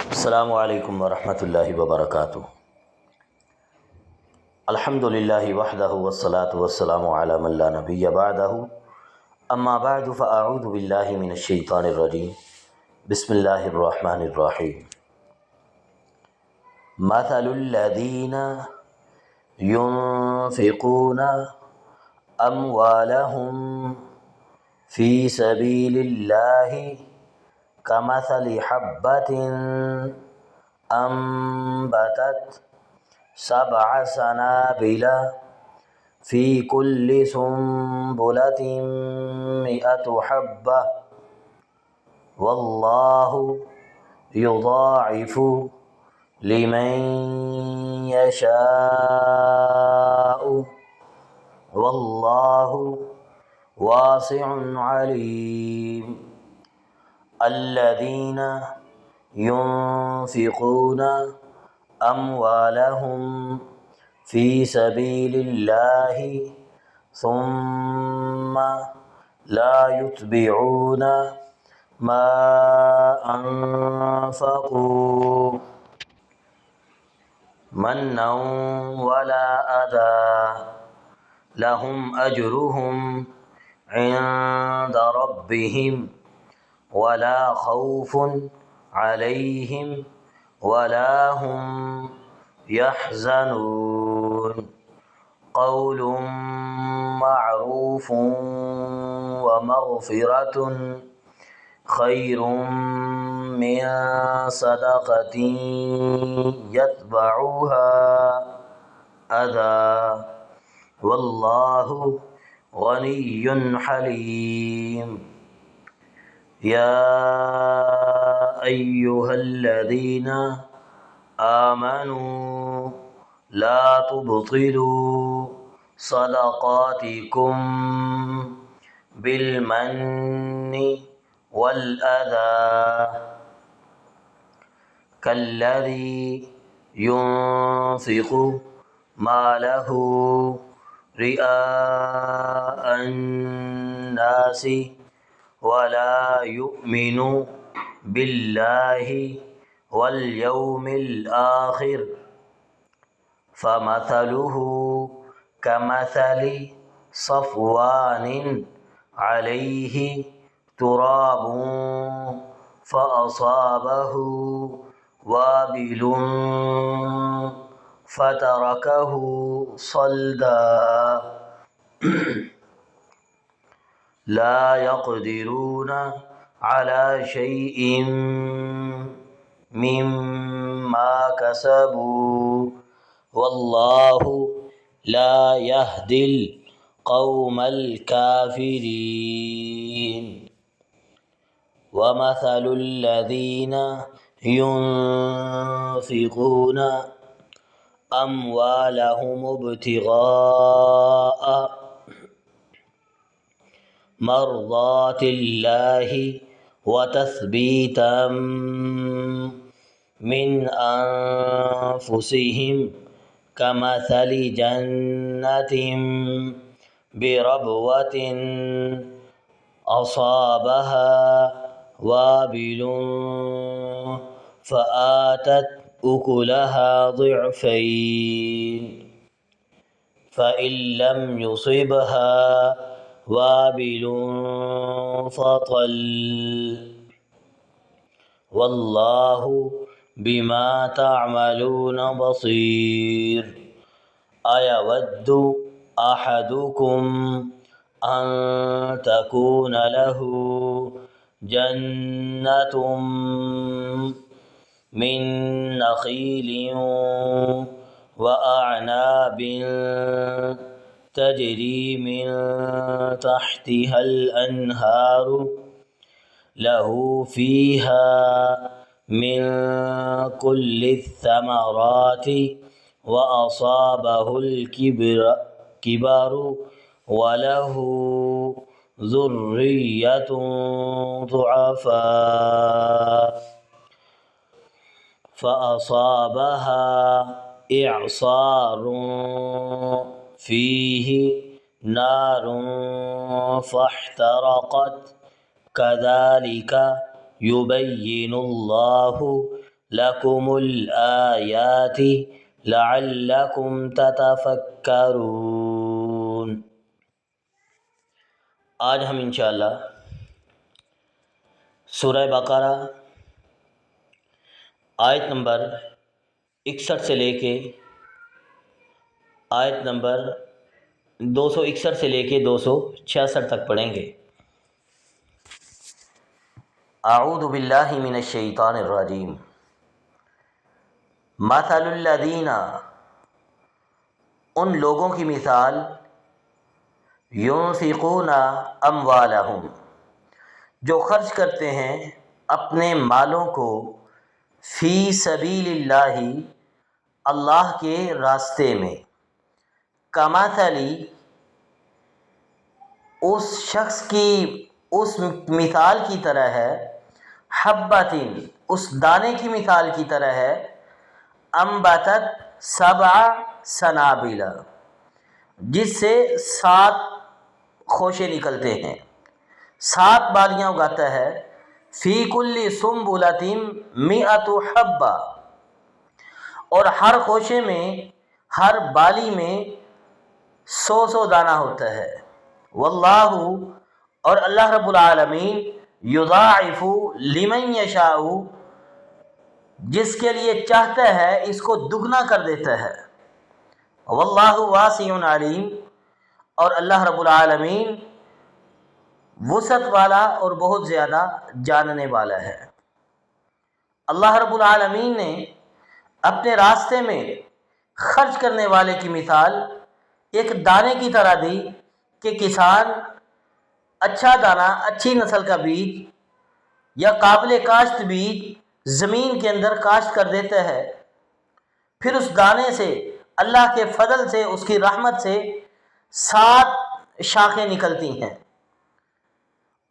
السلام علیکم ورحمۃ اللہ وبرکاتہ۔ الحمد للہ وحدہ والصلاة والسلام علی من لا نبی بعدہ، اما بعد فاعوذ باللہ من الشیطان الرجیم، بسم اللہ الرحمن الرحیم۔ مثل الذین ينفقون اموالهم فی سبیل اللہ كمثل حبة أنبتت 7 سنابل في كل سنبلة 100 حبة والله يضاعف لمن يشاء والله واسع عليم۔ الذين ينفقون أموالهم في سبيل الله ثم لا يتبعون ما أنفقوا منا ولا أذى لهم أجرهم عند ربهم ولا خوف عليهم ولا هم يحزنون۔ قول معروف ومغفرة خير من صدقة يتبعها أذى والله غني حليم۔ يا أيها الذين آمنوا لا تبطلوا صدقاتكم بالمن والأذى كالذي ينفق ماله رئاء الناس ولا يؤمن بالله واليوم الآخر فمثله كمثل صفوان عليه تراب فأصابه وابل فتركه صلدا لا يقدرون على شيء مما كسبوا والله لا يهدي القوم الكافرين۔ ومثل الذين ينفقون أموالهم ابتغاء مرضات الله وتثبيتا من أنفسهم كمثل جنة بربوة أصابها وابل فآتت أكلها ضعفين فإن لم يصبها وابل فطل والله بما تعملون بصير۔ أيود أحدكم أن تكون له جنة من نخيل وأعناب تجري من تحتها الأنهار له فيها من كل الثمرات وأصابه الكبر وله ذرية ضعفاء فأصابها إعصار فيه نار فاحترقت كذلك يبين الله لکم الآیات لعلکم تتفکرون۔ آج ہم انشاءاللہ سورہ بقرہ آیت نمبر 61 سے لے کے آیت نمبر 261 سے لے کے 266 تک پڑھیں گے۔ اعوذ باللہ من الشیطان الرجیم۔ مثل الذین، ان لوگوں کی مثال، ينفقون اموالہم، جو خرچ کرتے ہیں اپنے مالوں کو، فی سبیل اللہ، اللہ کے راستے میں، کمثل، اس شخص کی اس مثال کی طرح ہے، حبۃ، اس دانے کی مثال کی طرح ہے، انبتت 7 سنابل، جس سے 7 خوشے نکلتے ہیں، 7 بالیاں اگاتا ہے، فی کل سنبلۃ 100 حبہ، اور ہر خوشے میں، ہر بالی میں 100 دانہ ہوتا ہے، واللہ، اور اللہ رب العالمین، یضاعف لمن یشاء، جس کے لیے چاہتا ہے اس کو دگنا کر دیتا ہے، واللہ واسع علیم، اور اللہ رب العالمین وسعت والا اور بہت زیادہ جاننے والا ہے۔ اللہ رب العالمین نے اپنے راستے میں خرچ کرنے والے کی مثال ایک دانے کی طرح دی کہ کسان اچھا دانہ، اچھی نسل کا بیج یا قابل کاشت بیج زمین کے اندر کاشت کر دیتا ہے، پھر اس دانے سے اللہ کے فضل سے، اس کی رحمت سے 7 شاخیں نکلتی ہیں،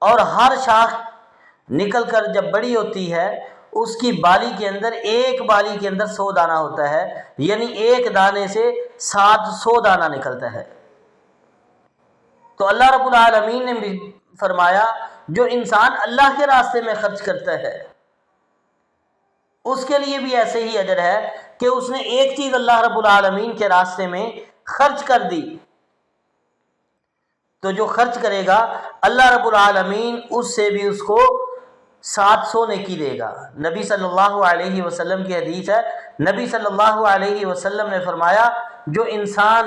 اور ہر شاخ نکل کر جب بڑی ہوتی ہے اس کی بالی کے اندر، ایک بالی کے اندر 100 دانہ ہوتا ہے، یعنی ایک دانے سے 700 دانہ نکلتا ہے۔ تو اللہ رب العالمین نے بھی فرمایا جو انسان اللہ کے راستے میں خرچ کرتا ہے اس کے لیے بھی ایسے ہی اجر ہے کہ اس نے ایک چیز اللہ رب العالمین کے راستے میں خرچ کر دی، تو جو خرچ کرے گا اللہ رب العالمین اس سے بھی اس کو 700 نیکی دے گا۔ نبی صلی اللہ علیہ وسلم کی حدیث ہے، نبی صلی اللہ علیہ وسلم نے فرمایا جو انسان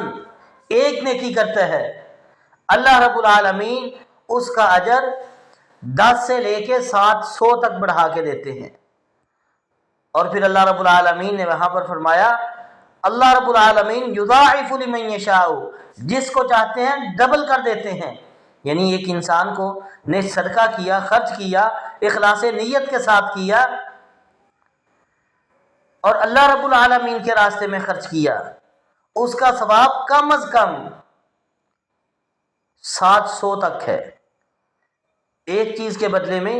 ایک نیکی کرتا ہے اللہ رب العالمین اس کا اجر 10 سے لے کے 700 تک بڑھا کے دیتے ہیں۔ اور پھر اللہ رب العالمین نے وہاں پر فرمایا اللہ رب العالمین یضاعف لمن یشاء، جس کو چاہتے ہیں ڈبل کر دیتے ہیں، یعنی ایک انسان کو نے صدقہ کیا، خرچ کیا، اخلاص نیت کے ساتھ کیا اور اللہ رب العالمین کے راستے میں خرچ کیا، اس کا ثواب کم از کم 700 تک ہے، ایک چیز کے بدلے میں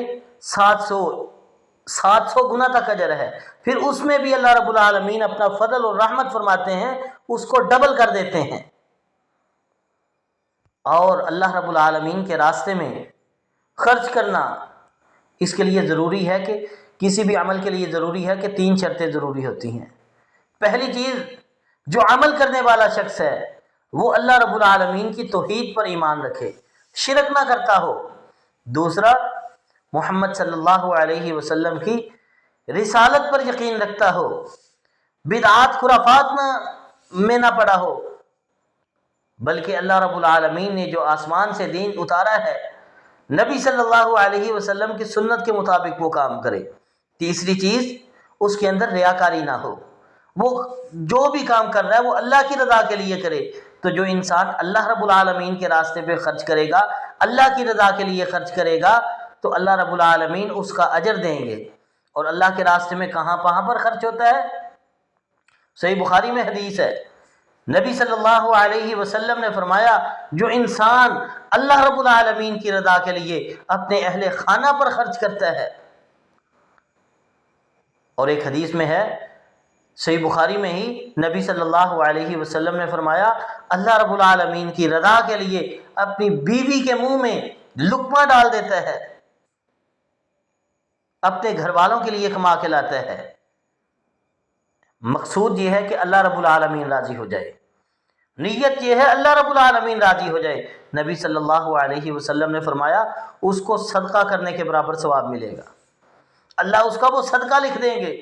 700 گنا تک اجر ہے۔ پھر اس میں بھی اللہ رب العالمین اپنا فضل اور رحمت فرماتے ہیں، اس کو ڈبل کر دیتے ہیں۔ اور اللہ رب العالمین کے راستے میں خرچ کرنا اس کے لیے ضروری ہے کہ کسی بھی عمل کے لیے ضروری ہے کہ 3 شرطیں ضروری ہوتی ہیں۔ پہلی چیز، جو عمل کرنے والا شخص ہے وہ اللہ رب العالمین کی توحید پر ایمان رکھے، شرک نہ کرتا ہو۔ دوسرا، محمد صلی اللہ علیہ وسلم کی رسالت پر یقین رکھتا ہو، بدعات خرافات میں نہ پڑا ہو، بلکہ اللہ رب العالمین نے جو آسمان سے دین اتارا ہے نبی صلی اللہ علیہ وسلم کی سنت کے مطابق وہ کام کرے۔ تیسری چیز، اس کے اندر ریاکاری نہ ہو، وہ جو بھی کام کر رہا ہے وہ اللہ کی رضا کے لیے کرے۔ تو جو انسان اللہ رب العالمین کے راستے پہ خرچ کرے گا، اللہ کی رضا کے لیے خرچ کرے گا، تو اللہ رب العالمین اس کا اجر دیں گے۔ اور اللہ کے راستے میں کہاں پر خرچ ہوتا ہے؟ صحیح بخاری میں حدیث ہے، نبی صلی اللہ علیہ وسلم نے فرمایا جو انسان اللہ رب العالمین کی رضا کے لیے اپنے اہل خانہ پر خرچ کرتا ہے، اور ایک حدیث میں ہے صحیح بخاری میں ہی نبی صلی اللہ علیہ وسلم نے فرمایا اللہ رب العالمین کی رضا کے لیے اپنی بیوی کے منہ میں لقمہ ڈال دیتا ہے، اپنے گھر والوں کے لیے کما کے لاتا ہے، مقصود یہ ہے کہ اللہ رب العالمین راضی ہو جائے، نیت یہ ہے اللہ رب العالمین راضی ہو جائے۔ نبی صلی اللہ علیہ وسلم نے فرمایا اس کو صدقہ کرنے کے برابر ثواب ملے گا، اللہ اس کا وہ صدقہ لکھ دیں گے۔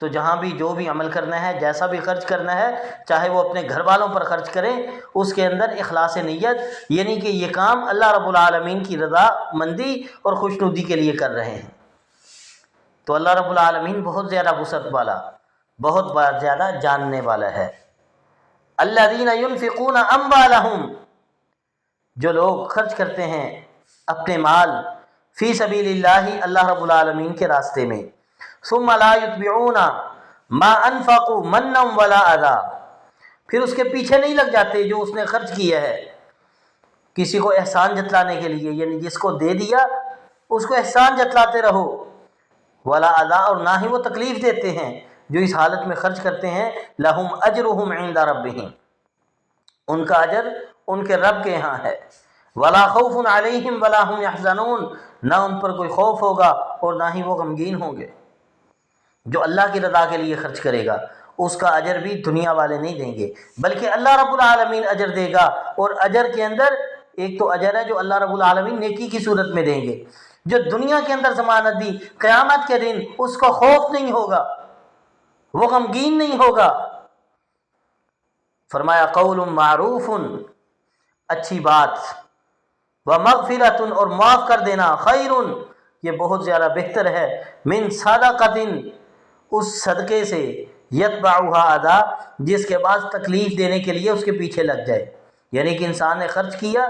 تو جہاں بھی جو بھی عمل کرنا ہے، جیسا بھی خرچ کرنا ہے، چاہے وہ اپنے گھر والوں پر خرچ کریں، اس کے اندر اخلاص نیت، یعنی کہ یہ کام اللہ رب العالمین کی رضا مندی اور خوشنودی کے لیے کر رہے ہیں۔ تو اللہ رب العالمین بہت زیادہ وسعت والا، بہت زیادہ جاننے والا ہے۔ الذین ينفقون اموالهم، جو لوگ خرچ کرتے ہیں اپنے مال فی سبیل اللہ، اللہ رب العالمین کے راستے میں، ثم لا يتبعون ما انفقوا منا ولا اذى، پھر اس کے پیچھے نہیں لگ جاتے جو اس نے خرچ کیا ہے کسی کو احسان جتلانے کے لیے، یعنی جس کو دے دیا اس کو احسان جتلاتے رہو، ولا اذى، اور نہ ہی وہ تکلیف دیتے ہیں جو اس حالت میں خرچ کرتے ہیں، لہم اجرہم عند ربہم، ان کا اجر ان کے رب کے ہاں ہے، ولا خوف علیہم ولا هم يحزنون، نہ ان پر کوئی خوف ہوگا اور نہ ہی وہ غمگین ہوں گے۔ جو اللہ کی رضا کے لیے خرچ کرے گا اس کا اجر بھی دنیا والے نہیں دیں گے، بلکہ اللہ رب العالمین اجر دے گا، اور اجر کے اندر ایک تو اجر ہے جو اللہ رب العالمین نیکی کی صورت میں دیں گے، جو دنیا کے اندر ضمانت دی، قیامت کے دن اس کو خوف نہیں ہوگا، وہ غمگین نہیں ہوگا۔ فرمایا قول معروف، اچھی بات، ومغفرۃ، اور معاف کر دینا، خیر، یہ بہت زیادہ بہتر ہے، من صدقۃ، اس صدقے سے، یتبعها اذی، جس کے بعد تکلیف دینے کے لیے اس کے پیچھے لگ جائے، یعنی کہ انسان نے خرچ کیا،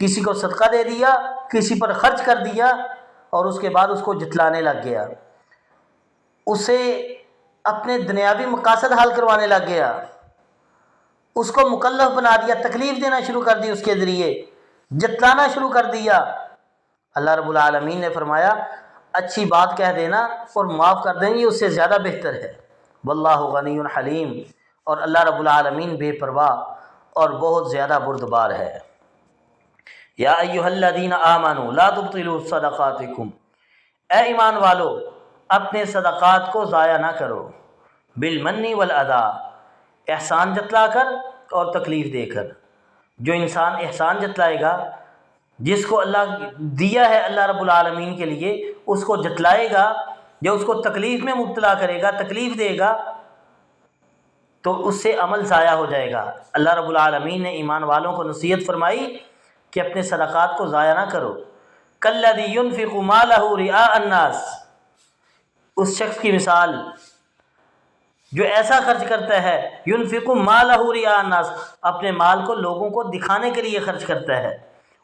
کسی کو صدقہ دے دیا، کسی پر خرچ کر دیا، اور اس کے بعد اس کو جتلانے لگ گیا، اسے اپنے دنیاوی مقاصد حل کروانے لگ گیا، اس کو مکلف بنا دیا، تکلیف دینا شروع کر دی، اس کے ذریعے جتلانا شروع کر دیا۔ اللہ رب العالمین نے فرمایا اچھی بات کہہ دینا اور معاف کر دیں گے، اس سے زیادہ بہتر ہے۔ واللہ غنی حلیم، اور اللہ رب العالمین بے پرواہ اور بہت زیادہ بردبار ہے۔ یا ایھا الذین آمنوا لا تبطلوا صدقاتکم، اے ایمان والو اپنے صدقات کو ضائع نہ کرو، بالمن والاذی، احسان جتلا کر اور تکلیف دے کر۔ جو انسان احسان جتلائے گا، جس کو اللہ دیا ہے اللہ رب العالمین کے لیے، اس کو جتلائے گا، یا اس کو تکلیف میں مبتلا کرے گا، تکلیف دے گا، تو اس سے عمل ضائع ہو جائے گا۔ اللہ رب العالمین نے ایمان والوں کو نصیحت فرمائی کہ اپنے صدقات کو ضائع نہ کرو۔ کالذی ينفق مالہ رئاء الناس، اس شخص کی مثال جو ایسا خرچ کرتا ہے، ينفق مالہ رئاء الناس، اپنے مال کو لوگوں کو دکھانے کے لیے خرچ کرتا ہے،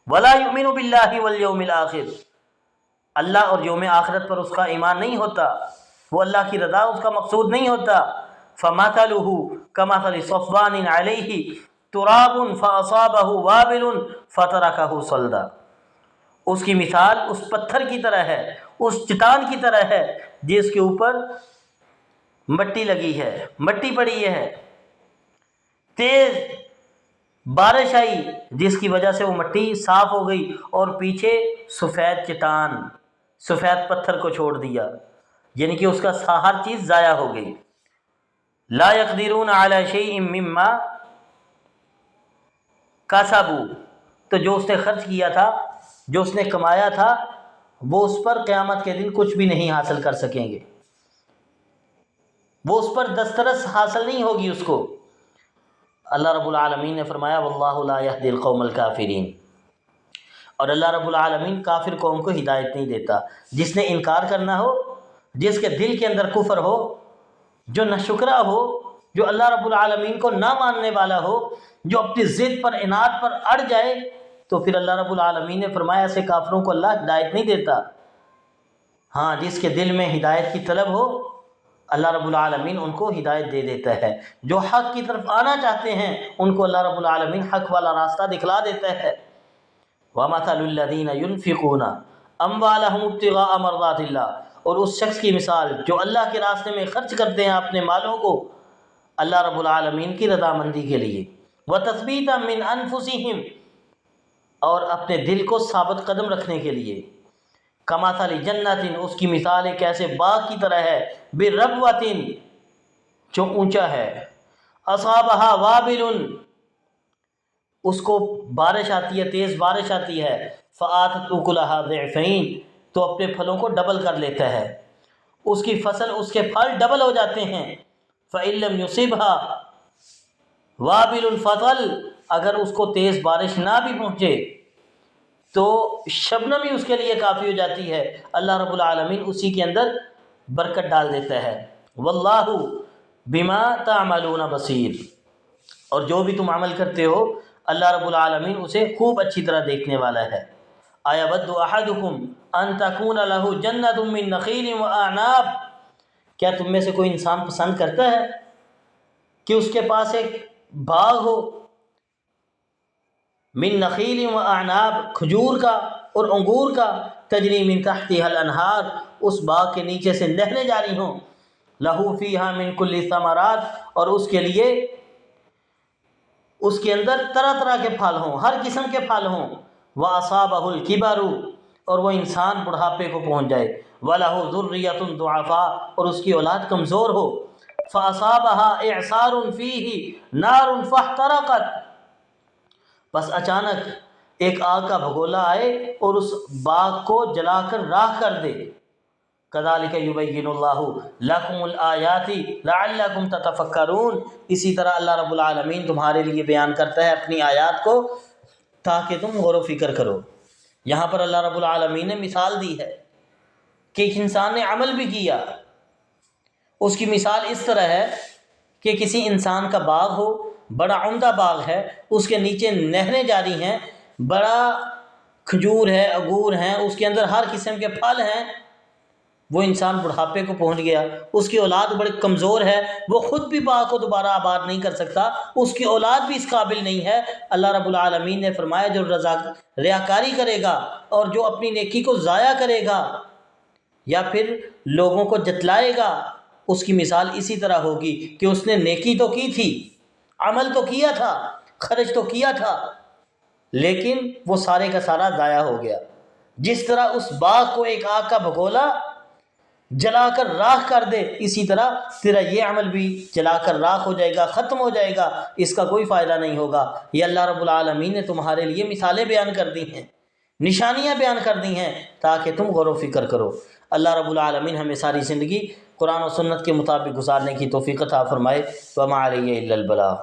ولا یؤمن باللہ والیوم الآخر، اللہ اور یوم آخرت پر اس کا ایمان نہیں ہوتا، وہ اللہ کی رضا اس کا مقصود نہیں ہوتا، فمثلہ کمثل صفوان علیہ تراب فاصابہ وابل فترکہ صلدا، اس کی مثال اس پتھر کی طرح ہے، اس چٹان کی طرح ہے جس کے اوپر مٹی لگی ہے، مٹی پڑی ہے، تیز بارش آئی جس کی وجہ سے وہ مٹی صاف ہو گئی، اور پیچھے سفید چٹان، سفید پتھر کو چھوڑ دیا، یعنی کہ اس کا ہر چیز ضائع ہو گئی۔ لا یقدرون علی شیء مما کسبوا، تو جو اس نے خرچ کیا تھا، جو اس نے کمایا تھا، وہ اس پر قیامت کے دن کچھ بھی نہیں حاصل کر سکیں گے، وہ اس پر دسترس حاصل نہیں ہوگی اس کو۔ اللہ رب العالمین نے فرمایا واللہ لا یہدی القوم الکافرین، اور اللہ رب العالمین کافر قوم کو ہدایت نہیں دیتا۔ جس نے انکار کرنا ہو، جس کے دل کے اندر کفر ہو، جو ناشکرا ہو، جو اللہ رب العالمین کو نہ ماننے والا ہو، جو اپنی ضد پر، عناد پر اڑ جائے، تو پھر اللہ رب العالمین نے فرمایا ایسے کافروں کو اللہ ہدایت نہیں دیتا۔ ہاں، جس کے دل میں ہدایت کی طلب ہو، اللہ رب العالمین ان کو ہدایت دے دیتا ہے۔ جو حق کی طرف آنا چاہتے ہیں ان کو اللہ رب العالمین حق والا راستہ دکھلا دیتا ہے۔ وَمَثَلُ الَّذِينَ يُنْفِقُونَ أَمْوَالَهُمُ ابْتِغَاءَ مَرْضَاتِ اللَّهِ، اور اس شخص کی مثال جو اللہ کے راستے میں خرچ کرتے ہیں اپنے مالوں کو اللہ رب العالمین کی رضامندی کے لیے، وَتَثْبِيتًا مِّنْ أَنفُسِهِمْ، اور اپنے دل کو ثابت قدم رکھنے کے لیے، کمثل جنت، اس کی مثال ایک ایسے باغ کی طرح ہے، بربوۃ، جو اونچا ہے، اصابہا وابل، اس کو بارش آتی ہے، تیز بارش آتی ہے، فآتت اکلہا ضعفین، تو اپنے پھلوں کو ڈبل کر لیتا ہے، اس کی فصل، اس کے پھل ڈبل ہو جاتے ہیں۔ فإن لم يصبها وابل الفضل، اگر اس کو تیز بارش نہ بھی پہنچے تو شبنم ہی اس کے لیے کافی ہو جاتی ہے، اللہ رب العالمین اسی کے اندر برکت ڈال دیتا ہے۔ واللہ بما تعملون بصیر، اور جو بھی تم عمل کرتے ہو اللہ رب العالمین اسے خوب اچھی طرح دیکھنے والا ہے۔ ایود احدکم ان تکون له جنۃ من نخیل واعناب، کیا تم میں سے کوئی انسان پسند کرتا ہے کہ اس کے پاس ایک باغ ہو، من نخیل واعناب، کھجور کا اور انگور کا، تجری من تحتها الانہار، اس باغ کے نیچے سے نہریں جاری ہوں، لہو فیہا من کل الثمرات، اور اس کے لیے اس کے اندر طرح طرح کے پھل ہوں، ہر قسم کے پھل ہوں، وَأَصَابَهُ الْكِبَرُ، اور وہ انسان بڑھاپے کو پہنچ جائے، وَلَهُ ذُرِّيَّةٌ ضُعَفَاء، اور اس کی اولاد کمزور ہو، فَأَصَابَهَا إِعْصَارٌ فِيهِ نَارٌ فَاحْتَرَقَتْ، بس اچانک ایک آگ کا بھگولا آئے اور اس باغ کو جلا کر راکھ کر دے۔ كَذَلِكَ يُبَيِّنُ اللَّهُ لَكُمُ الْآيَاتِ لَعَلَّكُمْ تَتَفَكَّرُونَ، اسی طرح اللہ رب العالمین تمہارے لیے بیان کرتا ہے اپنی آیات کو تاکہ تم غور و فکر کرو۔ یہاں پر اللہ رب العالمین نے مثال دی ہے کہ ایک انسان نے عمل بھی کیا، اس کی مثال اس طرح ہے کہ کسی انسان کا باغ ہو، بڑا عمدہ باغ ہے، اس کے نیچے نہریں جاری ہیں، بڑا کھجور ہے، انگور ہیں، اس کے اندر ہر قسم کے پھل ہیں، وہ انسان بڑھاپے کو پہنچ گیا، اس کی اولاد بڑی کمزور ہے، وہ خود بھی باغ کو دوبارہ آباد نہیں کر سکتا، اس کی اولاد بھی اس قابل نہیں ہے۔ اللہ رب العالمین نے فرمایا جو ریاکاری کرے گا اور جو اپنی نیکی کو ضائع کرے گا یا پھر لوگوں کو جتلائے گا، اس کی مثال اسی طرح ہوگی کہ اس نے نیکی تو کی تھی، عمل تو کیا تھا، خرچ تو کیا تھا، لیکن وہ سارے کا سارا ضائع ہو گیا۔ جس طرح اس باغ کو ایک آگ کا بھگولا جلا کر راکھ کر دے، اسی طرح تیرا یہ عمل بھی جلا کر راکھ ہو جائے گا، ختم ہو جائے گا، اس کا کوئی فائدہ نہیں ہوگا۔ یہ اللہ رب العالمین نے تمہارے لیے مثالیں بیان کر دی ہیں، نشانیاں بیان کر دی ہیں تاکہ تم غور و فکر کرو۔ اللہ رب العالمین ہمیں ساری زندگی قرآن و سنت کے مطابق گزارنے کی توفیق عطا فرمائے۔ وما علیہ الا البلاغ۔